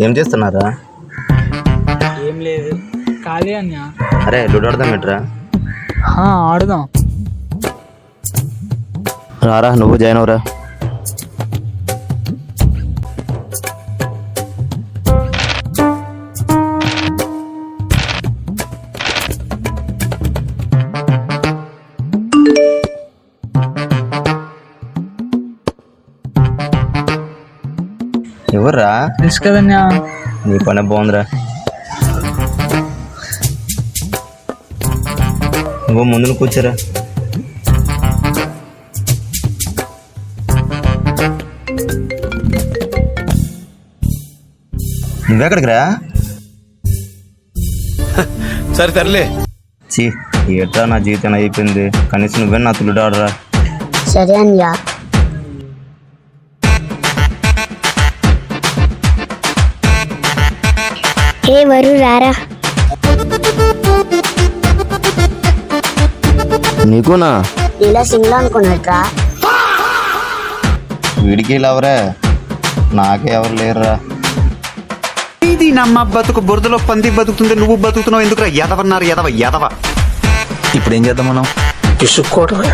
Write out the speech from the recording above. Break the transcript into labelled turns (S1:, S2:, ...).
S1: ఏం చేస్తున్నారా?
S2: ఏం లేదు, ఖాళీ అన్నా.
S1: అరే లూడో ఆడదాం ఏంట్రా?
S2: ఆడుదాం.
S1: రారా, నువ్వు జాయిన్ అవరా. ఎవర్రా?
S2: తెలుసు కదన్నా.
S1: నీ పని బాగుందిరా. నువ్వు ముందు కూర్చోరా. నువ్వెక్కడికి రా?
S3: సరే తరలే.
S1: చీ, ఏట్రా నా జీవితం అయిపోయింది. కనీసం నువ్వే నా తులుడు ఆడరా.
S4: సరే అన్యా. ఏ వరు రారా.
S1: నీకునా?
S4: ఇలా సింగ్లా అనుకున్నట్రా.
S1: వీడికి ఎవరే? నాకే ఎవరు లేరురా.
S3: ఇది నమ్మ బతుకు బురదలో పంది బతుకుతుంది, నువ్వు బతుకుతున్నావు ఎందుకురా? ఎదవన్నారు, ఎదవ ఎదవ.
S5: ఇప్పుడు ఏం చేద్దాం మనం?
S4: ఇసుక్కోవడమే.